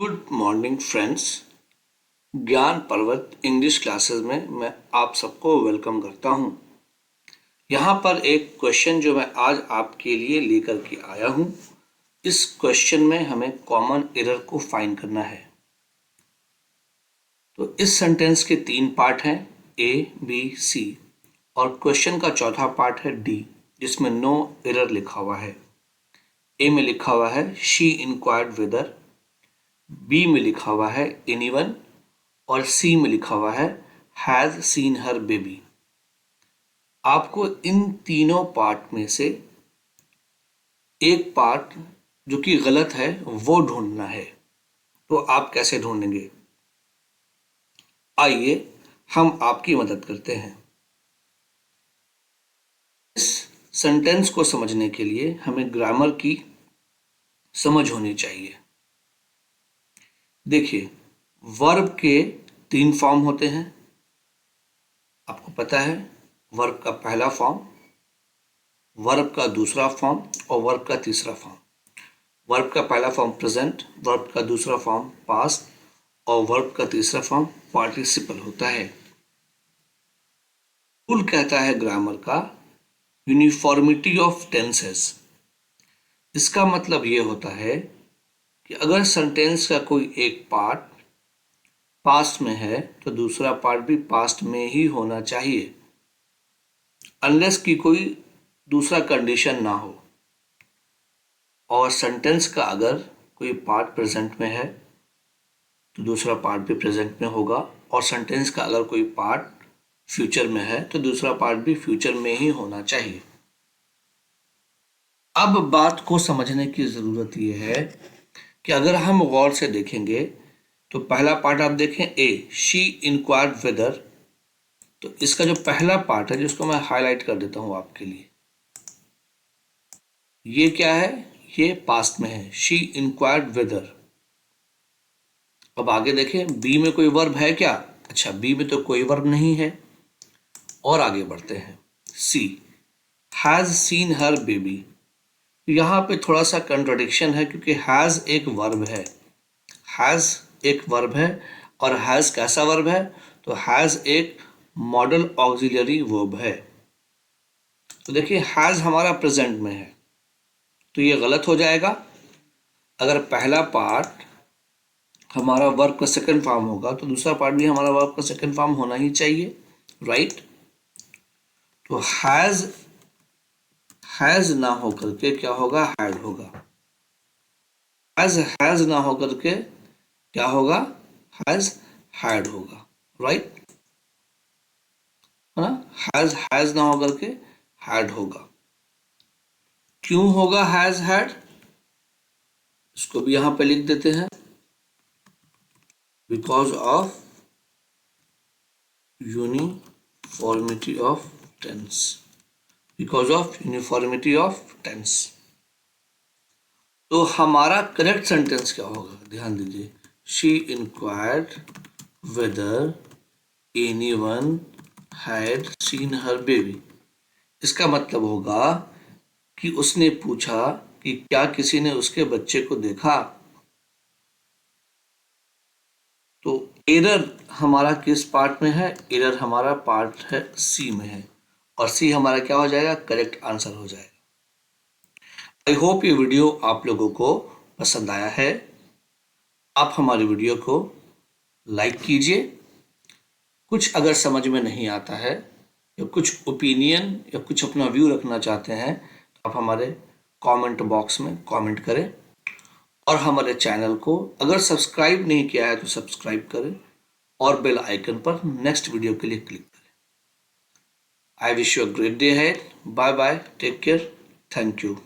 Good morning friends. ज्ञान पर्वत English classes में मैं आप सबको वेलकम करता हूं। यहाँ पर एक क्वेश्चन जो मैं आज आपके लिए लेकर के आया हूं, इस क्वेश्चन में हमें कॉमन एरर को फाइंड करना है। तो इस सेंटेंस के 3 पार्ट हैं, ए बी सी, और क्वेश्चन का चौथा पार्ट है डी, जिसमें नो एरर लिखा हुआ है। ए में लिखा हुआ है शी इंक्वायर्ड वेदर, बी में लिखा हुआ है एनीवन, और सी में लिखा हुआ है हैज सीन हर बेबी। आपको इन तीनों पार्ट में से एक पार्ट जो कि गलत है वो ढूंढना है। तो आप कैसे ढूंढेंगे? आइए हम आपकी मदद करते हैं। इस सेंटेंस को समझने के लिए हमें ग्रामर की समझ होनी चाहिए। देखिए, वर्ब के 3 फॉर्म होते हैं। आपको पता है, वर्ब का पहला फॉर्म, वर्ब का दूसरा फॉर्म और वर्ब का तीसरा फॉर्म। वर्ब का पहला फॉर्म प्रेजेंट, वर्ब का दूसरा फॉर्म पास्ट और वर्ब का तीसरा फॉर्म पार्टिसिपल होता है। रूल कहता है ग्रामर का यूनिफॉर्मिटी ऑफ टेंसेस। इसका मतलब ये होता है कि अगर सेंटेंस का कोई एक पार्ट पास्ट में है तो दूसरा पार्ट भी पास्ट में ही होना चाहिए, अनलेस की कोई दूसरा कंडीशन ना हो। और सेंटेंस का अगर कोई पार्ट प्रेजेंट में है तो दूसरा पार्ट भी प्रेजेंट में होगा, और सेंटेंस का अगर कोई पार्ट फ्यूचर में है तो दूसरा पार्ट भी फ्यूचर में ही होना चाहिए। अब बात को समझने की जरूरत यह है कि अगर हम गौर से देखेंगे तो पहला पार्ट आप देखें, ए शी इंक्वायर्ड वेदर, तो इसका जो पहला पार्ट है जिसको मैं हाईलाइट कर देता हूं आपके लिए, ये क्या है? ये पास्ट में है, शी इंक्वायर्ड वेदर। अब आगे देखें, बी में कोई वर्ब है क्या? अच्छा, बी में तो कोई वर्ब नहीं है। और आगे बढ़ते हैं, सी हैज सीन हर बेबी। यहां पे थोड़ा सा कंट्राडिक्शन है क्योंकि हैज एक वर्ब है, हैज एक वर्ब है, और हैज कैसा वर्ब है? तो हैज एक मॉडल ऑक्सिलरी वर्ब है। तो देखिए, हैज हमारा प्रेजेंट में है तो ये गलत हो जाएगा। अगर पहला पार्ट हमारा वर्ब का सेकंड फॉर्म होगा तो दूसरा पार्ट भी हमारा वर्ब का सेकंड फॉर्म होना ही चाहिए, राइट? तो हैज ना होकर के क्या होगा? हैड होगा। हैज ना होकर के क्या होगा? हैज हैड होगा, राइट? है ना? हैज ना होकर के हैड होगा। क्यों होगा हैज हैड? इसको भी यहां पे लिख देते हैं, because of uniformity of tense. Because of uniformity of tense. तो हमारा करेक्ट सेंटेंस क्या होगा? ध्यान दीजिए, she inquired whether anyone had seen her baby. इसका मतलब होगा कि उसने पूछा कि क्या किसी ने उसके बच्चे को देखा। तो एरर हमारा किस पार्ट में है? एरर हमारा पार्ट है सी में है, और सी हमारा क्या हो जाएगा? करेक्ट आंसर हो जाएगा। आई होप ये वीडियो आप लोगों को पसंद आया है। आप हमारी वीडियो को लाइक कीजिए। कुछ अगर समझ में नहीं आता है या कुछ ओपिनियन या कुछ अपना व्यू रखना चाहते हैं तो आप हमारे कमेंट बॉक्स में कमेंट करें, और हमारे चैनल को अगर सब्सक्राइब नहीं किया है तो सब्सक्राइब करें और बेल आइकन पर नेक्स्ट वीडियो के लिए क्लिक करें। I wish you a great day है। Bye bye, take care, thank you.